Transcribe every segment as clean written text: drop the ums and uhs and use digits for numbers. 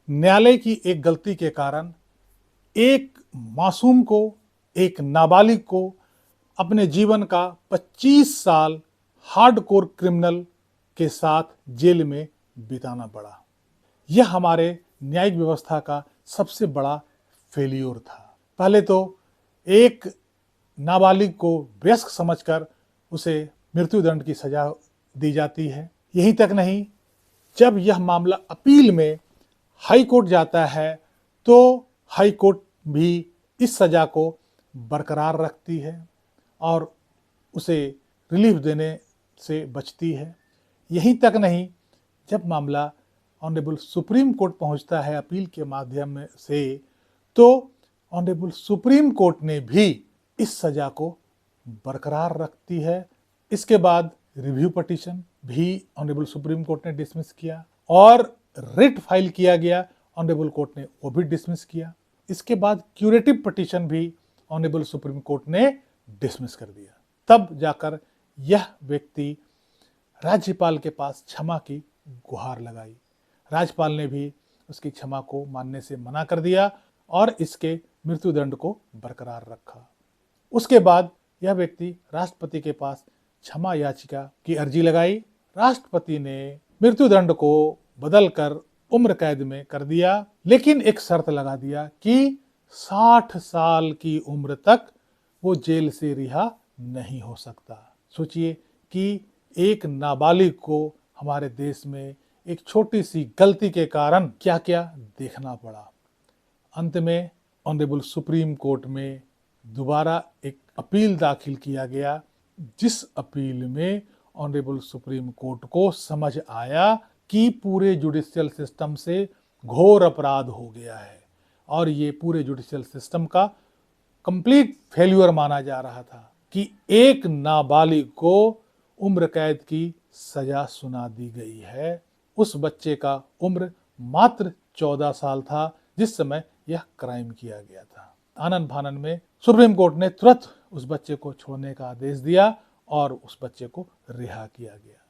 न्यायालय की एक गलती के कारण एक मासूम को, एक नाबालिग को अपने जीवन का 25 साल हार्डकोर क्रिमिनल के साथ जेल में बिताना पड़ा। यह हमारे न्यायिक व्यवस्था का सबसे बड़ा फेल्योर था। पहले तो एक नाबालिग को वयस्क समझकर उसे मृत्युदंड की सजा दी जाती है। यहीं तक नहीं, जब यह मामला अपील में हाई कोर्ट जाता है तो हाई कोर्ट भी इस सजा को बरकरार रखती है और उसे रिलीफ देने से बचती है। यहीं तक नहीं, जब मामला ऑनरेबल सुप्रीम कोर्ट पहुंचता है अपील के माध्यम से, तो ऑनरेबल सुप्रीम कोर्ट ने भी इस सजा को बरकरार रखती है। इसके बाद रिव्यू पिटीशन भी ऑनरेबल सुप्रीम कोर्ट ने डिसमिस किया और रिट फाइल किया गया, ऑनरेबल कोर्ट ने वो भी डिसमिस किया। इसके बाद क्यूरेटिव पिटीशन भी ऑनरेबल सुप्रीम कोर्ट ने डिसमिस कर दिया। तब जाकर यह व्यक्ति राज्यपाल के पास क्षमा की गुहार लगाई। राज्यपाल ने भी उसकी क्षमा को मानने से मना कर दिया और इसके मृत्युदंड को बरकरार रखा। उसके बाद यह व्यक्ति राष्ट्रपति के पास क्षमा याचिका की अर्जी लगाई। राष्ट्रपति ने मृत्युदंड को बदलकर उम्र कैद में कर दिया, लेकिन एक शर्त लगा दिया कि 60 साल की उम्र तक वो जेल से रिहा नहीं हो सकता। सोचिए कि एक नाबालिग को हमारे देश में एक छोटी सी गलती के कारण क्या क्या देखना पड़ा। अंत में ऑनरेबल सुप्रीम कोर्ट में दोबारा एक अपील दाखिल किया गया, जिस अपील में ऑनरेबल सुप्रीम कोर्ट को समझ आया कि पूरे जुडिशियल सिस्टम से घोर अपराध हो गया है और ये पूरे जुडिशियल सिस्टम का कंप्लीट फेल्यूर माना जा रहा था कि एक नाबालिग को उम्र कैद की सजा सुना दी गई है। उस बच्चे का उम्र मात्र 14 साल था जिस समय यह क्राइम किया गया था। आनन फानन में सुप्रीम कोर्ट ने तुरंत उस बच्चे को छोड़ने का आदेश दिया और उस बच्चे को रिहा किया गया।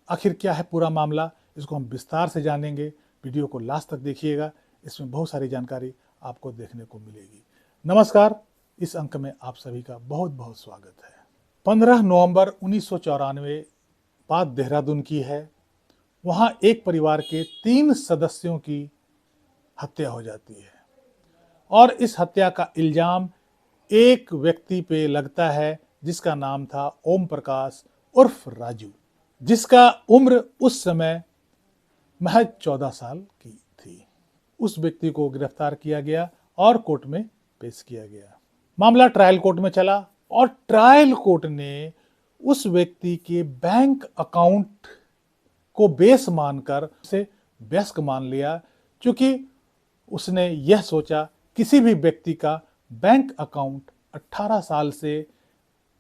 आखिर क्या है पूरा मामला, इसको हम विस्तार से जानेंगे। वीडियो को लास्ट तक देखिएगा, इसमें बहुत सारी जानकारी आपको देखने को मिलेगी। नमस्कार, इस अंक में आप सभी का बहुत बहुत स्वागत है। 15 नवंबर 1994 बात देहरादून की है। वहां एक परिवार के 3 सदस्यों की हत्या हो जाती है और इस हत्या का इल्जाम एक व्यक्ति पे लगता है जिसका नाम था ओम प्रकाश उर्फ राजू, जिसका उम्र उस समय महज 14 साल की थी। उस व्यक्ति को गिरफ्तार किया गया और कोर्ट में पेश किया गया। मामला ट्रायल कोर्ट में चला और ट्रायल कोर्ट ने उस व्यक्ति के बैंक अकाउंट को बेस मानकर उसे वयस्क मान लिया, क्योंकि उसने यह सोचा किसी भी व्यक्ति का बैंक अकाउंट 18 साल से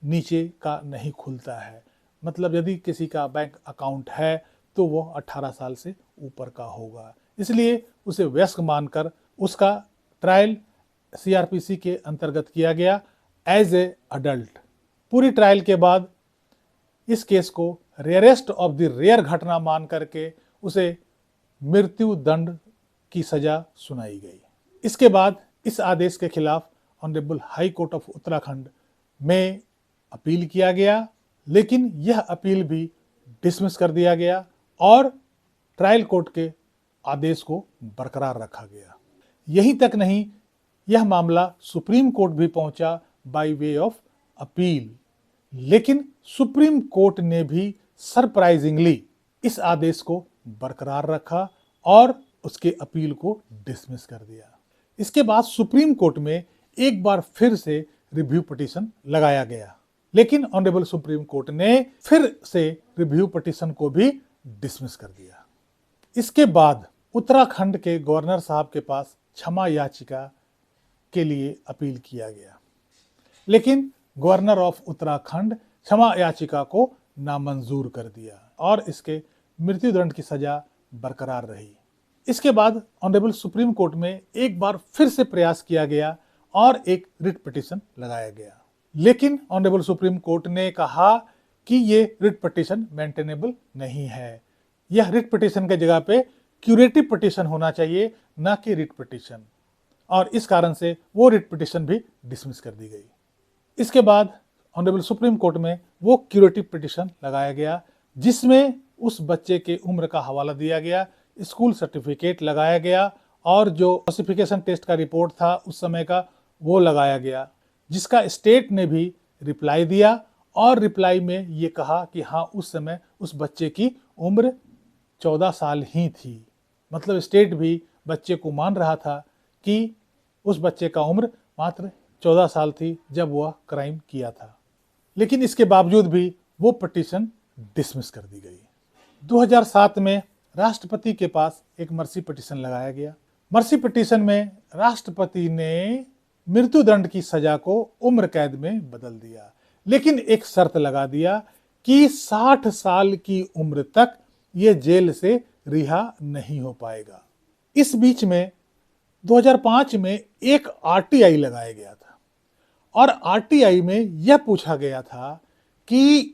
नीचे का नहीं खुलता है। मतलब यदि किसी का बैंक अकाउंट है तो वो 18 साल से ऊपर का होगा, इसलिए उसे वयस्क मानकर उसका ट्रायल सीआरपीसी के अंतर्गत किया गया एज ए अडल्ट। पूरी ट्रायल के बाद इस केस को रेयरेस्ट ऑफ द रेयर घटना मान करके उसे मृत्यु दंड की सजा सुनाई गई। इसके बाद इस आदेश के खिलाफ honourable high court of Uttarakhand में अपील किया गया, लेकिन यह अपील भी डिसमिस कर दिया गया और ट्रायल कोर्ट के आदेश को बरकरार रखा गया। यही तक नहीं, यह मामला सुप्रीम कोर्ट भी पहुंचा बाय वे ऑफ अपील, लेकिन सुप्रीम कोर्ट ने भी सरप्राइजिंगली इस आदेश को बरकरार रखा और उसके अपील को डिसमिस कर दिया। इसके बाद सुप्रीम कोर्ट में एक बार फिर से रिव्यू पिटीशन लगाया गया, लेकिन ऑनरेबल सुप्रीम कोर्ट ने फिर से रिव्यू पिटीशन को भी डिसमिस कर दिया। इसके बाद उत्तराखंड के गवर्नर साहब के पास क्षमा याचिका के लिए अपील किया गया, लेकिन गवर्नर ऑफ उत्तराखंड क्षमा याचिका को नामंजूर कर दिया और इसके मृत्युदंड की सजा बरकरार रही। इसके बाद ऑनरेबल सुप्रीम कोर्ट में एक बार फिर से प्रयास किया गया और एक रिट पिटीशन लगाया गया, लेकिन ऑनरेबल सुप्रीम कोर्ट ने कहा कि ये रिट पिटीशन मेंटेनेबल नहीं है। यह रिट पिटीशन के जगह पे क्यूरेटिव पिटीशन होना चाहिए, ना कि रिट पिटीशन, और इस कारण से वो रिट पिटीशन भी डिसमिस कर दी गई। इसके बाद ऑनरेबल सुप्रीम कोर्ट में वो क्यूरेटिव पिटीशन लगाया गया, जिसमें उस बच्चे के उम्र का हवाला दिया गया, स्कूल सर्टिफिकेट लगाया गया, और जो क्लासिफिकेशन टेस्ट का रिपोर्ट था उस समय का वो लगाया गया, जिसका स्टेट ने भी रिप्लाई दिया, और रिप्लाई में ये कहा कि हाँ, उस समय उस बच्चे की उम्र 14 साल ही थी। मतलब स्टेट भी बच्चे को मान रहा था कि उस बच्चे का उम्र मात्र 14 साल थी जब वह क्राइम किया था। लेकिन इसके बावजूद भी वो पिटीशन डिसमिस कर दी गई। 2007 में राष्ट्रपति के पास एक मर्सी पिटीशन लगाया गया। मर्सी पिटीशन में राष्ट्रपति ने मृत्युदंड की सजा को उम्र कैद में बदल दिया, लेकिन एक शर्त लगा दिया कि 60 साल की उम्र तक ये जेल से रिहा नहीं हो पाएगा। इस बीच में 2005 में एक आरटीआई लगाया गया था, और आरटीआई में यह पूछा गया था कि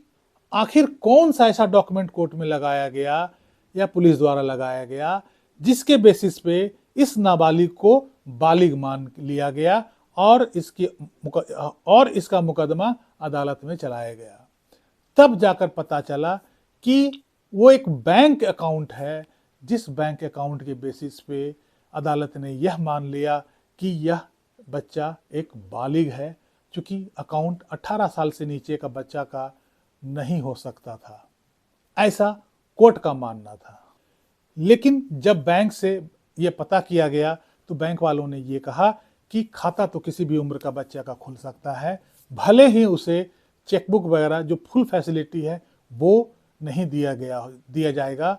आखिर कौन सा ऐसा डॉक्यूमेंट कोर्ट में लगाया गया या पुलिस द्वारा लगाया गया जिसके बेसिस पे इस नाबालिग को बालिग मान लिया गया और इसका मुकदमा अदालत में चलाया गया। तब जाकर पता चला कि वो एक बैंक अकाउंट है, जिस बैंक अकाउंट के बेसिस पे अदालत ने यह मान लिया कि यह बच्चा एक बालिग है, चूंकि अकाउंट 18 साल से नीचे का बच्चा का नहीं हो सकता था, ऐसा कोर्ट का मानना था। लेकिन जब बैंक से यह पता किया गया तो बैंक वालों ने यह कहा कि खाता तो किसी भी उम्र का बच्चा का खुल सकता है, भले ही उसे चेकबुक वगैरह जो फुल फैसिलिटी है वो नहीं दिया जाएगा,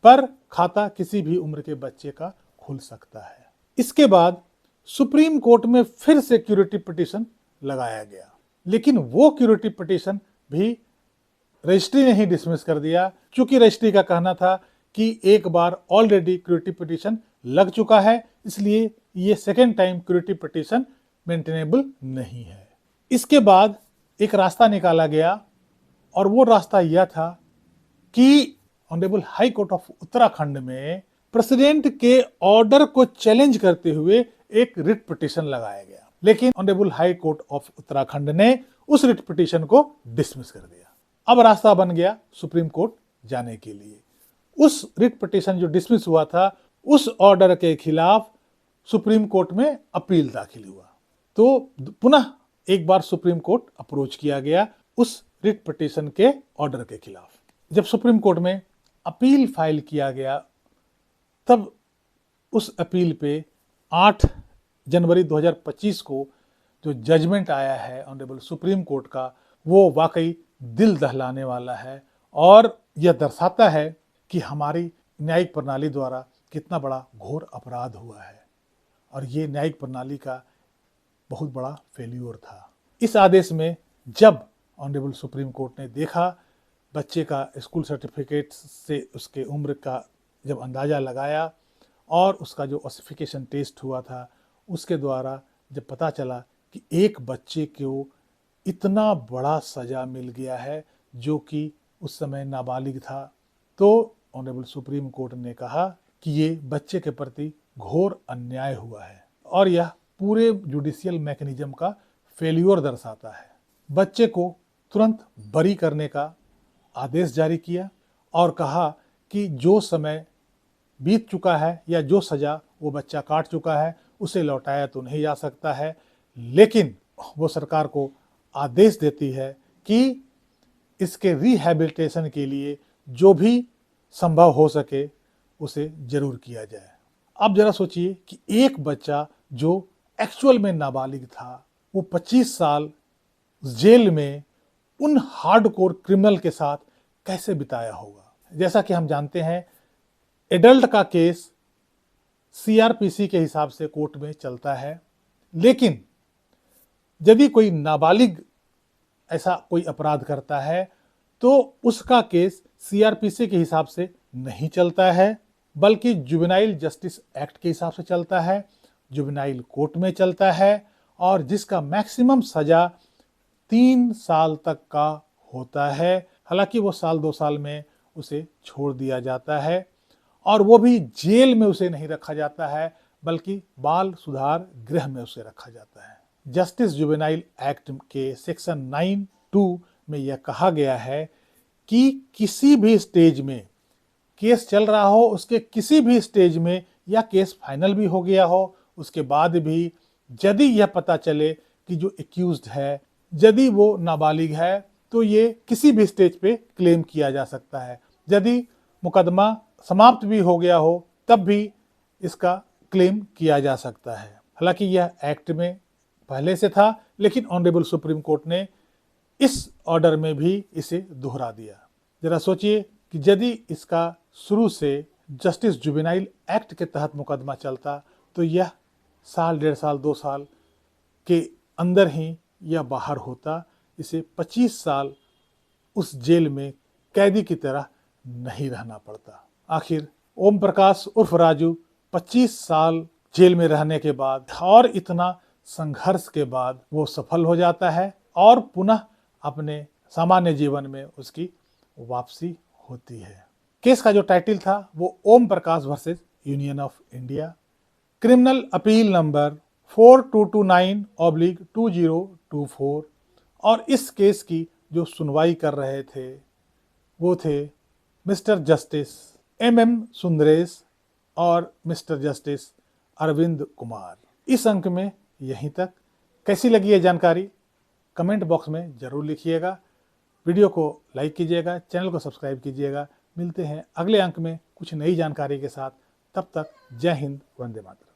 पर खाता किसी भी उम्र के बच्चे का खुल सकता है। इसके बाद सुप्रीम कोर्ट में फिर से क्यूरेटिव पिटीशन लगाया गया, लेकिन वो क्यूरेटिव पिटीशन भी रजिस्ट्री ने ही डिसमिस कर दिया, क्योंकि रजिस्ट्री का कहना था कि एक बार ऑलरेडी क्यूरेटिव पिटीशन लग चुका है, इसलिए ये second time curative petition maintainable नहीं है। इसके बाद एक रास्ता निकाला गया, और वो रास्ता यह था कि honourable high court of Uttarakhand में प्रेसिडेंट के ऑर्डर को चैलेंज करते हुए एक रिट पिटीशन लगाया गया, लेकिन honourable high court of Uttarakhand ने उस रिट पिटीशन को डिसमिस कर दिया। अब रास्ता बन गया सुप्रीम कोर्ट जाने के लिए। उस रिट पिटीशन जो डिसमिस हुआ था, उस ऑर्डर के खिलाफ सुप्रीम कोर्ट में अपील दाखिल हुआ, तो पुनः एक बार सुप्रीम कोर्ट अप्रोच किया गया उस रिट पिटीशन के ऑर्डर के खिलाफ। जब सुप्रीम कोर्ट में अपील फाइल किया गया, तब उस अपील पे 8 जनवरी 2025 को जो जजमेंट आया है ऑनरेबल सुप्रीम कोर्ट का, वो वाकई दिल दहलाने वाला है, और यह दर्शाता है कि हमारी न्यायिक प्रणाली द्वारा कितना बड़ा घोर अपराध हुआ है, और ये न्यायिक प्रणाली का बहुत बड़ा फेल्यूर था। इस आदेश में जब ऑनरेबल सुप्रीम कोर्ट ने देखा, बच्चे का स्कूल सर्टिफिकेट से उसके उम्र का जब अंदाज़ा लगाया, और उसका जो क्लासिफिकेशन टेस्ट हुआ था उसके द्वारा जब पता चला कि एक बच्चे को इतना बड़ा सज़ा मिल गया है जो कि उस समय नाबालिग था, तो ऑनरेबल सुप्रीम कोर्ट ने कहा कि ये बच्चे के प्रति घोर अन्याय हुआ है, और यह पूरे जुडिशियल मैकेनिज्म का फेल्यूर दर्शाता है। बच्चे को तुरंत बरी करने का आदेश जारी किया, और कहा कि जो समय बीत चुका है या जो सज़ा वो बच्चा काट चुका है उसे लौटाया तो नहीं जा सकता है, लेकिन वो सरकार को आदेश देती है कि इसके रिहैबिलिटेशन के लिए जो भी संभव हो सके उसे जरूर किया जाए। अब जरा सोचिए कि एक बच्चा जो एक्चुअल में नाबालिग था, वो 25 साल जेल में उन हार्डकोर क्रिमिनल के साथ कैसे बिताया होगा। जैसा कि हम जानते हैं, एडल्ट का केस सीआरपीसी के हिसाब से कोर्ट में चलता है, लेकिन यदि कोई नाबालिग ऐसा कोई अपराध करता है तो उसका केस सीआरपीसी के हिसाब से नहीं चलता है, बल्कि जुवेनाइल जस्टिस एक्ट के हिसाब से चलता है, जुवेनाइल कोर्ट में चलता है, और जिसका मैक्सिमम सजा 3 साल तक का होता है। हालांकि वो 1-2 साल में उसे छोड़ दिया जाता है, और वो भी जेल में उसे नहीं रखा जाता है, बल्कि बाल सुधार गृह में उसे रखा जाता है। जस्टिस जुवेनाइल एक्ट के सेक्शन 9(2) में यह कहा गया है कि किसी भी स्टेज में केस चल रहा हो, उसके किसी भी स्टेज में, या केस फाइनल भी हो गया हो, उसके बाद भी यदि यह पता चले कि जो एक्यूज्ड है यदि वो नाबालिग है, तो ये किसी भी स्टेज पे क्लेम किया जा सकता है। यदि मुकदमा समाप्त भी हो गया हो तब भी इसका क्लेम किया जा सकता है। हालांकि यह एक्ट में पहले से था, लेकिन ऑनरेबल सुप्रीम कोर्ट ने इस ऑर्डर में भी इसे दोहरा दिया। जरा सोचिए कि यदि इसका शुरू से जस्टिस जुवेनाइल एक्ट के तहत मुकदमा चलता तो यह साल, 1.5 साल, 2 साल के अंदर ही यह बाहर होता। इसे 25 साल उस जेल में कैदी की तरह नहीं रहना पड़ता। आखिर ओम प्रकाश उर्फ राजू 25 साल जेल में रहने के बाद और इतना संघर्ष के बाद वो सफल हो जाता है और पुनः अपने सामान्य जीवन में उसकी वापसी होती है। केस का जो टाइटल था वो Om Prakash versus Union of India, criminal appeal number 4229/2024। और इस केस की जो सुनवाई कर रहे थे वो थे मिस्टर जस्टिस MM सुंदरेश और मिस्टर जस्टिस अरविंद कुमार। इस अंक में यहीं तक। कैसी लगी ये जानकारी कमेंट बॉक्स में जरूर लिखिएगा। वीडियो को लाइक कीजिएगा, चैनल को सब्सक्राइब कीजिएगा। मिलते हैं अगले अंक में कुछ नई जानकारी के साथ। तब तक जय हिंद, वंदे मातरम।